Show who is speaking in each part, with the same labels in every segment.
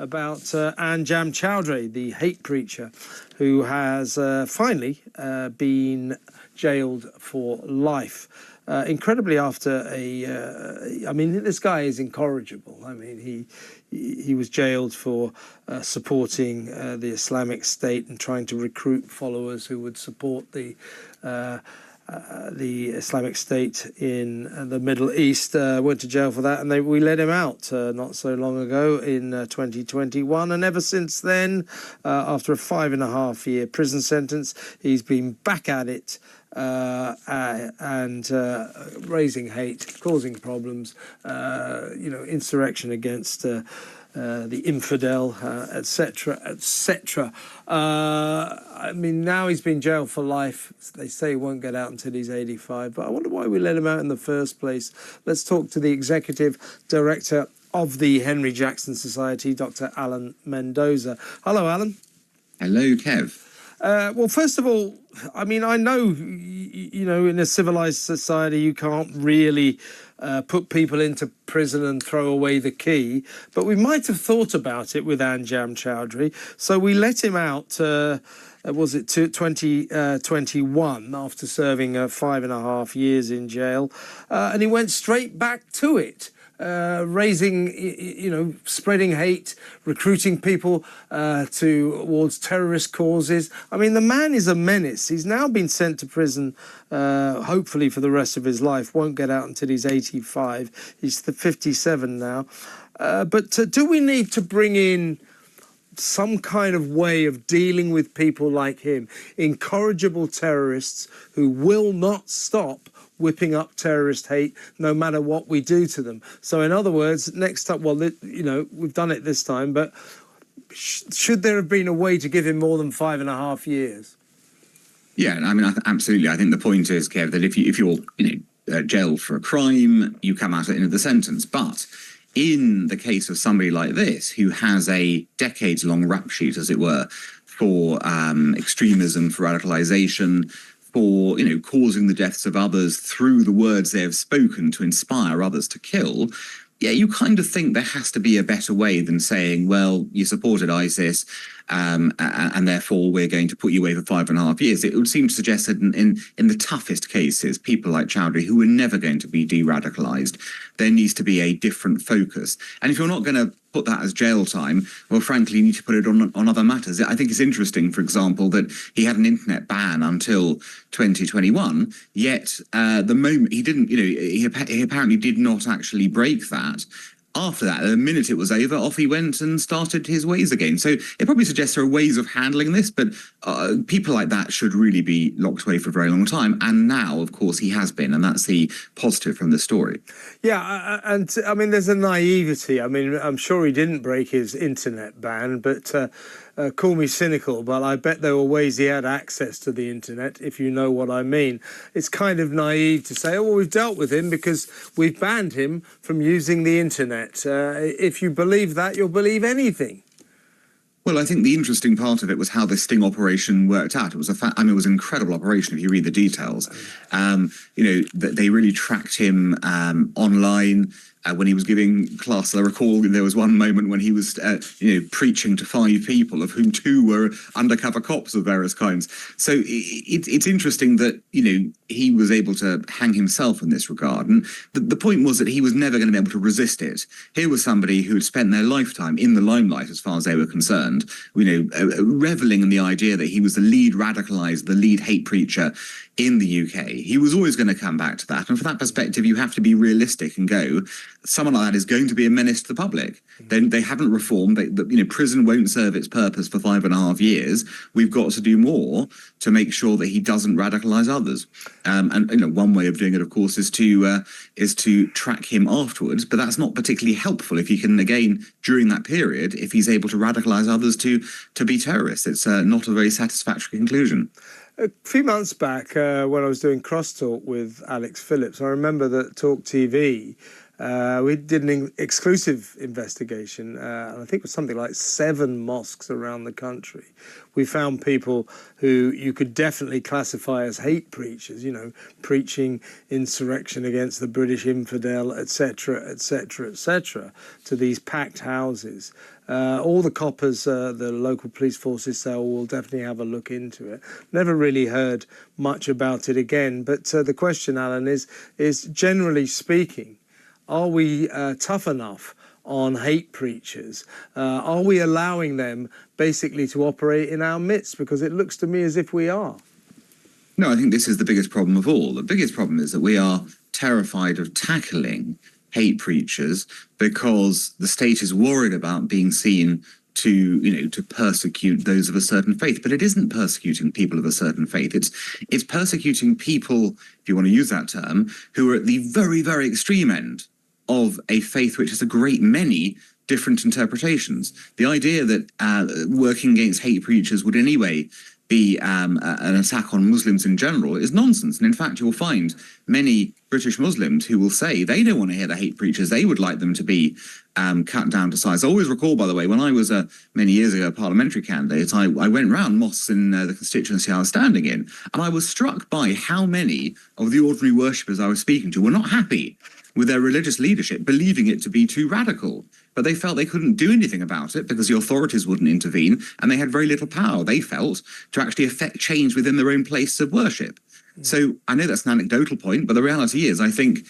Speaker 1: about Anjem Choudary, the hate preacher, who has finally been jailed for life. Incredibly, after I mean, this guy is incorrigible. I mean, he was jailed for supporting the Islamic State and trying to recruit followers who would support the Islamic State in the Middle East. Went to jail for that, and we let him out not so long ago in 2021. And ever since then, after a 5.5-year prison sentence, he's been back at it and raising hate, causing problems, insurrection against the infidel, etc., etc. I mean, now he's been jailed for life. They say he won't get out until he's 85, but I wonder why we let him out in the first place. Let's talk to the executive director of the Henry Jackson Society, Dr. Alan Mendoza. Hello, Alan.
Speaker 2: Hello, Kev.
Speaker 1: Well, first of all, I mean, I know, in a civilized society, you can't really put people into prison and throw away the key, but we might have thought about it with Anjem Choudary. So we let him out, was it 2021, after serving 5.5 years in jail, and he went straight back to it. Raising, spreading hate, recruiting people towards terrorist causes. I mean, the man is a menace. He's now been sent to prison, hopefully for the rest of his life. Won't get out until he's 85. He's 57 now. But do we need to bring in some kind of way of dealing with people like him, incorrigible terrorists who will not stop whipping up terrorist hate no matter what we do to them? So in other words, next time, well, we've done it this time, but should there have been a way to give him more than 5.5 years?
Speaker 2: Yeah, I mean, absolutely. I think the point is, Kev, that if you're jailed for a crime, you come out at the end of the sentence. But in the case of somebody like this, who has a decades-long rap sheet, as it were, for extremism, for radicalization, for causing the deaths of others through the words they have spoken to inspire others to kill, yeah, you kind of think there has to be a better way than saying, well, you supported ISIS, and therefore we're going to put you away for 5.5 years. It would seem to suggest that in the toughest cases, people like Choudary, who are never going to be de-radicalized, there needs to be a different focus. And if you're not going to put that as jail time, well, frankly, you need to put it on other matters. I think it's interesting, for example, that he had an internet ban until 2021, yet the moment he didn't, he apparently did not actually break that. After that, the minute it was over, off he went and started his ways again. So it probably suggests there are ways of handling this, but people like that should really be locked away for a very long time. And now, of course, he has been, and that's the positive from the story.
Speaker 1: Yeah, and I mean, there's a naivety. I mean, I'm sure he didn't break his internet ban, but call me cynical, but I bet there were ways he had access to the internet, if you know what I mean. It's kind of naive to say, oh, well, we've dealt with him because we've banned him from using the internet. If you believe that, you'll believe anything.
Speaker 2: Well, I think the interesting part of it was how the sting operation worked out. It was it was an incredible operation if you read the details. They really tracked him online. When he was giving class, I recall there was one moment when he was, preaching to 5 people, of whom 2 were undercover cops of various kinds. So it's interesting that, he was able to hang himself in this regard. And the point was that he was never going to be able to resist it. Here was somebody who had spent their lifetime in the limelight, as far as they were concerned, reveling in the idea that he was the lead radicalized, the lead hate preacher in the UK. He was always going to come back to that. And from that perspective, you have to be realistic and go, someone like that is going to be a menace to the public. Then they haven't reformed. Prison won't serve its purpose for 5.5 years. We've got to do more to make sure that he doesn't radicalize others. And one way of doing it, of course, is to track him afterwards. But that's not particularly helpful if you can, again, during that period, if he's able to radicalize others to be terrorists. It's not a very satisfactory conclusion.
Speaker 1: A few months back, when I was doing Crosstalk with Alex Phillips, I remember that Talk TV We did an exclusive investigation, and I think it was something like 7 mosques around the country. We found people who you could definitely classify as hate preachers, you know, preaching insurrection against the British infidel, etc., etc., etc., to these packed houses. All the coppers, the local police forces say, oh, we'll definitely have a look into it. Never really heard much about it again. But the question, Alan, is generally speaking, are we tough enough on hate preachers? Are we allowing them basically to operate in our midst? Because it looks to me as if we are.
Speaker 2: No, I think this is the biggest problem of all. The biggest problem is that we are terrified of tackling hate preachers because the state is worried about being seen to persecute those of a certain faith. But it isn't persecuting people of a certain faith. It's persecuting people, if you want to use that term, who are at the very, very extreme end of a faith which has a great many different interpretations. The idea that working against hate preachers would in any way be an attack on Muslims in general is nonsense. And in fact, you'll find many British Muslims who will say they don't want to hear the hate preachers. They would like them to be cut down to size. I always recall, by the way, when I was many years ago a parliamentary candidate, I went round mosques in the constituency I was standing in, and I was struck by how many of the ordinary worshippers I was speaking to were not happy with their religious leadership, believing it to be too radical. But they felt they couldn't do anything about it because the authorities wouldn't intervene, and they had very little power, they felt, to actually affect change within their own place of worship. So I know that's an anecdotal point, but the reality is I think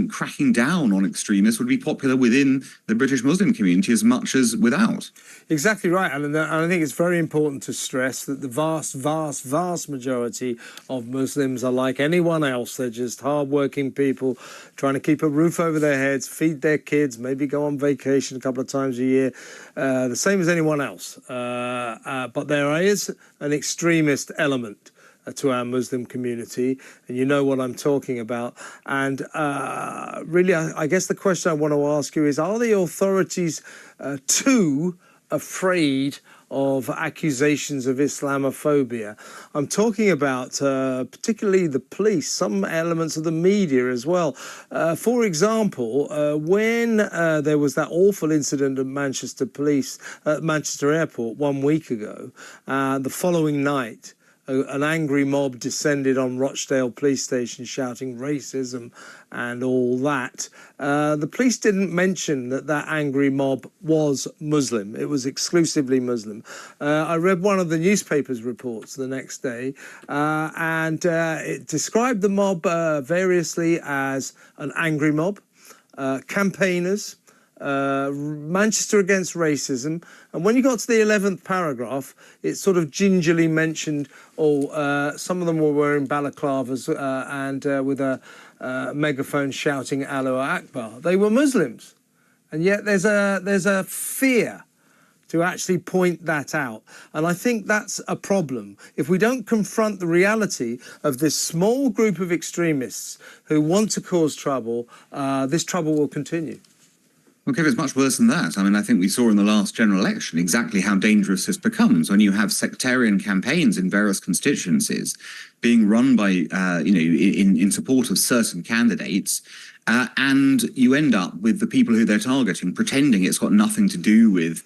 Speaker 2: cracking down on extremists would be popular within the British Muslim community as much as without.
Speaker 1: Exactly right, Alan. And I think it's very important to stress that the vast, vast, vast majority of Muslims are like anyone else. They're just hard-working people trying to keep a roof over their heads, feed their kids, maybe go on vacation a couple of times a year, the same as anyone else. But there is an extremist element to our Muslim community, and you know what I'm talking about. And really, I guess the question I want to ask you is, are the authorities too afraid of accusations of Islamophobia? I'm talking about particularly the police, some elements of the media as well. For example, when there was that awful incident at Manchester Airport 1 week ago, the following night, an angry mob descended on Rochdale police station shouting racism and all that. The police didn't mention that angry mob was Muslim. It was exclusively Muslim. I read one of the newspaper's reports the next day, and it described the mob variously as an angry mob, campaigners, Manchester against racism, and when you got to the 11th paragraph, it sort of gingerly mentioned, some of them were wearing balaclavas and with a megaphone shouting Allahu Akbar. They were Muslims, and yet there's a fear to actually point that out. And I think that's a problem. If we don't confront the reality of this small group of extremists who want to cause trouble, this trouble will continue.
Speaker 2: Okay, it's much worse than that. I mean, I think we saw in the last general election exactly how dangerous this becomes when you have sectarian campaigns in various constituencies being run by, in support of certain candidates, and you end up with the people who they're targeting pretending it's got nothing to do with,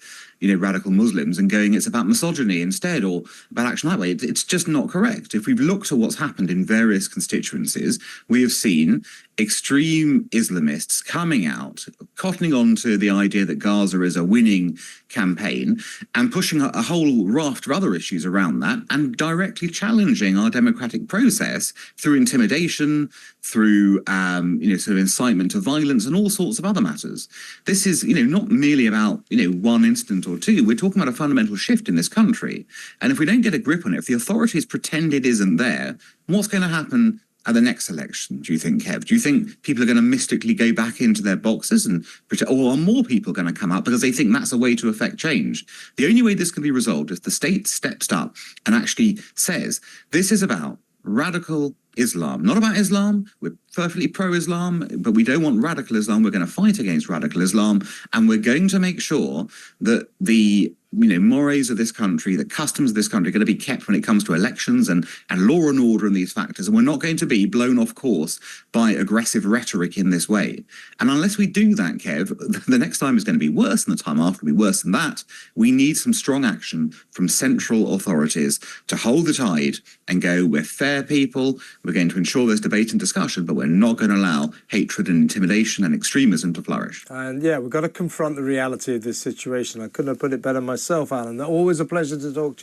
Speaker 2: radical Muslims and going, it's about misogyny instead, or about action that way. It's just not correct. If we've looked at what's happened in various constituencies, we have seen extreme Islamists coming out, cottoning on to the idea that Gaza is a winning campaign and pushing a whole raft of other issues around that and directly challenging our democratic process through intimidation, through, sort of incitement to violence and all sorts of other matters. This is, not merely about, one incident or two. We're talking about a fundamental shift in this country. And if we don't get a grip on it, if the authorities pretend it isn't there, what's going to happen at the next election, do you think, Kev? Do you think people are going to mystically go back into their boxes and pretend, or are more people going to come out because they think that's a way to affect change? The only way this can be resolved is the state steps up and actually says, this is about radical Islam, not about Islam. We're perfectly pro-Islam, but we don't want radical Islam. We're going to fight against radical Islam, and we're going to make sure that the mores of this country, the customs of this country are going to be kept when it comes to elections and law and order and these factors. And we're not going to be blown off course by aggressive rhetoric in this way. And unless we do that, Kev, the next time is going to be worse, and the time after will be worse than that. We need some strong action from central authorities to hold the tide and go, we're fair people, we're going to ensure there's debate and discussion, but we're not going to allow hatred and intimidation and extremism to flourish.
Speaker 1: And yeah, we've got to confront the reality of this situation. I couldn't have put it better myself, Alan. Always a pleasure to talk to you.